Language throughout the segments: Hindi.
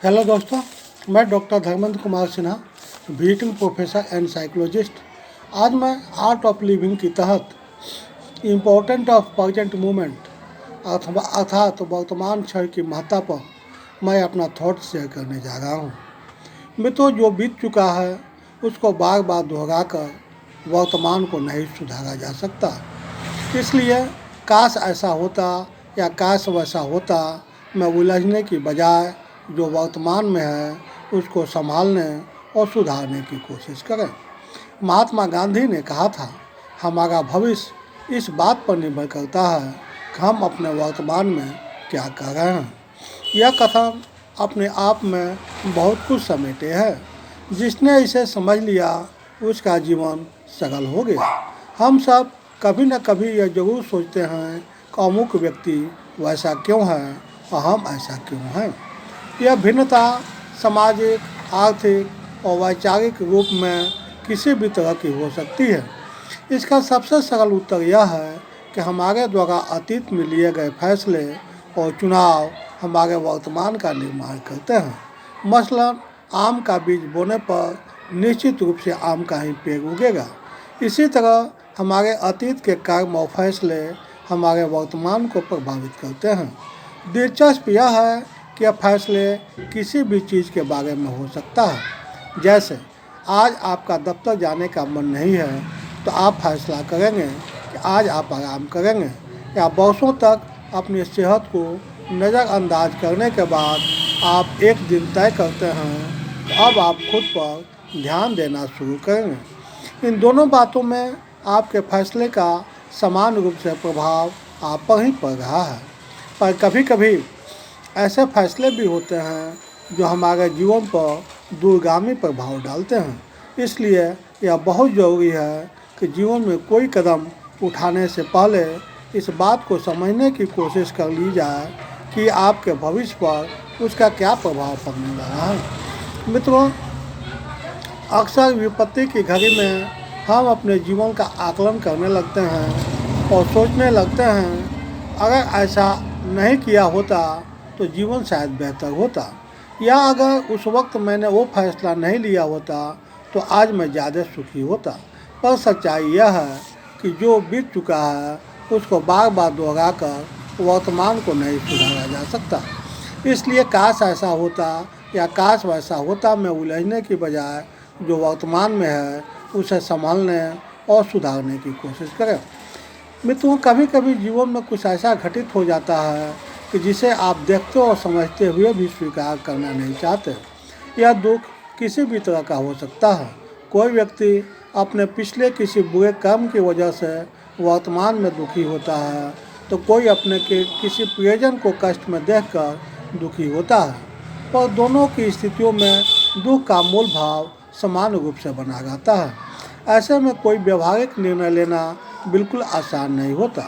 हेलो दोस्तों, मैं doctor Dharmendra Kumar Sinha, visiting professor and psychologist. आज मैं आर्ट ऑफ लिविंग के तहत इम्पोर्टेंट ऑफ प्रेजेंट मोमेंट अर्थात वर्तमान क्षण की महत्ता पर मैं अपना थॉट शेयर करने जा रहा हूँ। मित्रों, जो बीत चुका है उसको बार बार दोहराकर वर्तमान को नहीं सुधारा जा सकता। इसलिए काश ऐसा होता या काश वैसा होता में उलझने की बजाय जो वर्तमान में है उसको संभालने और सुधारने की कोशिश करें। महात्मा गांधी ने कहा था, हमारा भविष्य इस बात पर निर्भर करता है कि हम अपने वर्तमान में क्या कर रहे हैं। यह कथन अपने आप में बहुत कुछ समेटे है। जिसने इसे समझ लिया उसका जीवन सरल हो गया। हम सब कभी न कभी यह जरूर सोचते हैं कि अमुक व्यक्ति वैसा क्यों है और हम ऐसा क्यों हैं। यह भिन्नता सामाजिक, आर्थिक और वैचारिक रूप में किसी भी तरह की हो सकती है। इसका सबसे सरल उत्तर यह है कि हमारे द्वारा अतीत में लिए गए फैसले और चुनाव हमारे वर्तमान का निर्माण करते हैं। मसलन आम का बीज बोने पर निश्चित रूप से आम का ही पेड़ उगेगा। इसी तरह हमारे अतीत के कर्म और फैसले हमारे वर्तमान को प्रभावित करते हैं। दिलचस्प यह है कि यह फैसले किसी भी चीज़ के बारे में हो सकता है। जैसे आज आपका दफ्तर जाने का मन नहीं है तो आप फैसला करेंगे कि आज आप आराम करेंगे, या वर्षों तक अपनी सेहत को नज़रअंदाज करने के बाद आप एक दिन तय करते हैं तो अब आप खुद पर ध्यान देना शुरू करेंगे। इन दोनों बातों में आपके फैसले का समान रूप से प्रभाव आप पर ही पड़ रहा है। पर कभी कभी ऐसे फैसले भी होते हैं जो हमारे जीवन पर दूरगामी प्रभाव डालते हैं। इसलिए यह बहुत ज़रूरी है कि जीवन में कोई कदम उठाने से पहले इस बात को समझने की कोशिश कर ली जाए कि आपके भविष्य पर उसका क्या प्रभाव पड़ने वाला है। मित्रों, अक्सर विपत्ति की घड़ी में हम अपने जीवन का आकलन करने लगते हैं और सोचने लगते हैं, अगर ऐसा नहीं किया होता तो जीवन शायद बेहतर होता, या अगर उस वक्त मैंने वो फैसला नहीं लिया होता तो आज मैं ज़्यादा सुखी होता। पर सच्चाई यह है कि जो बीत चुका है उसको बार बार दोहराकर वर्तमान को नहीं सुधारा जा सकता। इसलिए काश ऐसा होता या काश वैसा होता में उलझने की बजाय जो वर्तमान में है उसे संभालने और सुधारने की कोशिश करें। मित्रों, कभी कभी जीवन में कुछ ऐसा घटित हो जाता है कि जिसे आप देखते और समझते हुए भी स्वीकार करना नहीं चाहते। यह दुख किसी भी तरह का हो सकता है। कोई व्यक्ति अपने पिछले किसी बुरे कर्म की वजह से वर्तमान में दुखी होता है तो कोई अपने के किसी प्रियजन को कष्ट में देखकर दुखी होता है। पर दोनों की स्थितियों में दुख का मूल भाव समान रूप से बना रहता है। ऐसे में कोई व्यवहारिक निर्णय लेना बिल्कुल आसान नहीं होता।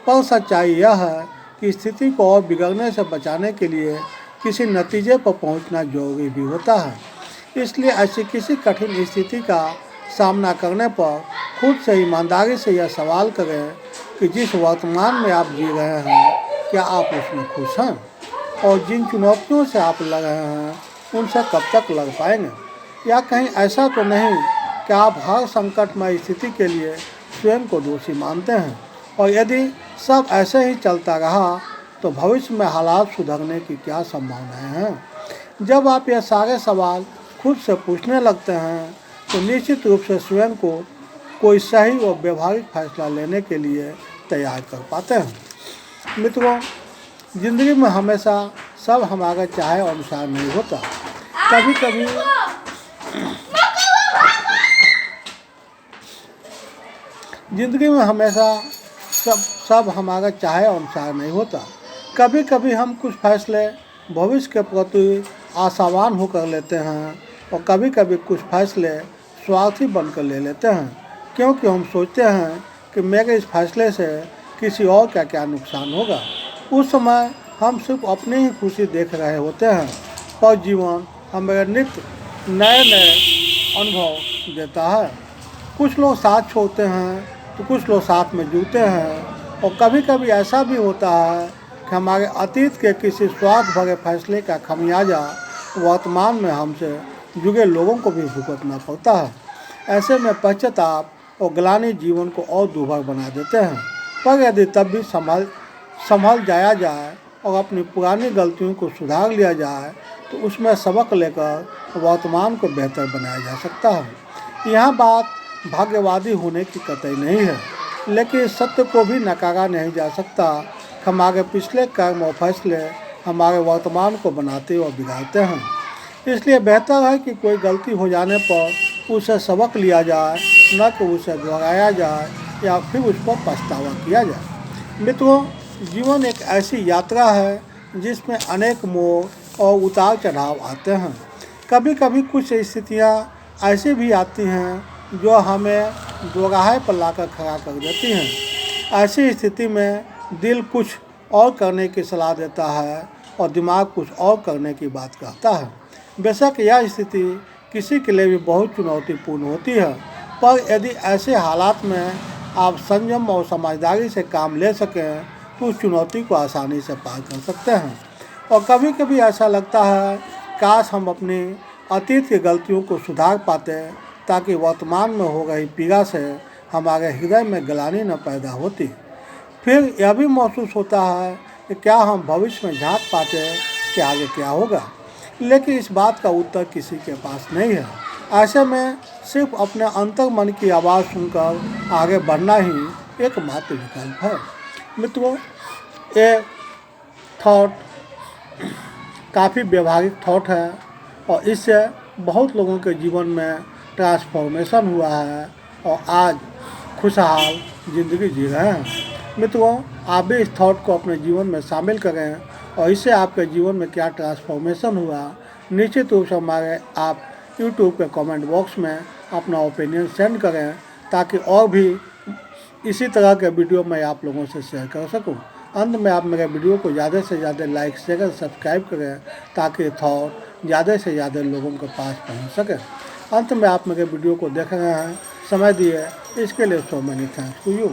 पर सच्चाई यह है कि स्थिति को और बिगड़ने से बचाने के लिए किसी नतीजे पर पहुंचना जरूरी भी होता है। इसलिए ऐसी किसी कठिन स्थिति का सामना करने पर खुद से ईमानदारी से यह सवाल करें कि जिस वर्तमान में आप जी रहे हैं क्या आप उसमें खुश हैं, और जिन चुनौतियों से आप लड़ रहे हैं उनसे कब तक लड़ पाएंगे। या कहीं ऐसा तो नहीं कि आप हर संकटमय स्थिति के लिए स्वयं को दोषी मानते हैं, और यदि सब ऐसे ही चलता रहा तो भविष्य में हालात सुधरने की क्या संभावनाएं हैं। जब आप यह सारे सवाल खुद से पूछने लगते हैं तो निश्चित रूप से स्वयं को कोई सही और व्यवहारिक फैसला लेने के लिए तैयार कर पाते हैं। मित्रों, जिंदगी में हमेशा सब हमारे चाहे अनुसार नहीं होता। कभी कभी जिंदगी में हमेशा सब हमारे चाहे अनुसार नहीं होता। कभी कभी हम कुछ फैसले भविष्य के प्रति आशावान होकर लेते हैं और कभी कभी कुछ फैसले स्वार्थी बनकर ले लेते हैं, क्योंकि हम सोचते हैं कि मेरे इस फैसले से किसी और का क्या नुकसान होगा। उस समय हम सिर्फ अपनी ही खुशी देख रहे होते हैं, पर जीवन हमें नित्य नए नए अनुभव देता है। कुछ लोग साथ छोड़ते हैं तो कुछ लोग साथ में जुड़ते हैं, और कभी कभी ऐसा भी होता है कि हमारे अतीत के किसी स्वार्थ भरे फैसले का खमियाजा वर्तमान में हमसे जुड़े लोगों को भी भुगतना पड़ता है। ऐसे में पश्चाताप और ग्लानि जीवन को और दुर्भर बना देते हैं। पर यदि तब भी संभल जाया जाए और अपनी पुरानी गलतियों को सुधार लिया जाए तो उसमें सबक लेकर वर्तमान को बेहतर बनाया जा सकता है। यहाँ बात भाग्यवादी होने की कतई नहीं है, लेकिन इस सत्य को भी नकारा नहीं जा सकता। हमारे पिछले कर्म और फैसले हमारे वर्तमान को बनाते और बिगाड़ते हैं। इसलिए बेहतर है कि कोई गलती हो जाने पर उसे सबक लिया जाए, न कि उसे दोहराया जाए या फिर उस पर पछतावा किया जाए। मित्रों, जीवन एक ऐसी यात्रा है जिसमें अनेक मोड़ और उतार चढ़ाव आते हैं। कभी कभी कुछ स्थितियाँ ऐसी भी आती हैं जो हमें दोराहे पर लाकर खड़ा कर देती हैं। ऐसी स्थिति में दिल कुछ और करने की सलाह देता है और दिमाग कुछ और करने की बात कहता है। बेशक यह स्थिति किसी के लिए भी बहुत चुनौतीपूर्ण होती है, पर यदि ऐसे हालात में आप संयम और समझदारी से काम ले सकें तो उस चुनौती को आसानी से पार कर सकते हैं। और कभी कभी ऐसा लगता है काश हम अपनी अतीत की गलतियों को सुधार पाते, ताकि वर्तमान में हो रही पीड़ा से हमारे हृदय में ग्लानि न पैदा होती। फिर यह भी महसूस होता है कि क्या हम भविष्य में झांक पाते कि आगे क्या होगा, लेकिन इस बात का उत्तर किसी के पास नहीं है। ऐसे में सिर्फ अपने अंतर मन की आवाज़ सुनकर आगे बढ़ना ही एकमात्र विकल्प है। मित्रों, ये थॉट काफ़ी व्यवहारिक थॉट है और इससे बहुत लोगों के जीवन में ट्रांसफॉर्मेशन हुआ है और आज खुशहाल ज़िंदगी जी रहे हैं। मित्रों, आप भी इस थॉट को अपने जीवन में शामिल करें और इससे आपके जीवन में क्या ट्रांसफॉर्मेशन हुआ, निश्चित रूप से हमारे आप यूट्यूब के कमेंट बॉक्स में अपना ओपिनियन सेंड करें, ताकि और भी इसी तरह के वीडियो मैं आप लोगों से शेयर कर सकूं। अंत में आप मेरे वीडियो को ज़्यादा से ज़्यादा लाइक शेयर सब्सक्राइब करें, ताकि थॉट ज़्यादा से ज़्यादा लोगों के पास पहुंच सके। अंत में आप मेरे वीडियो को देख रहे हैं, समय दिए इसके लिए so many thanks to you.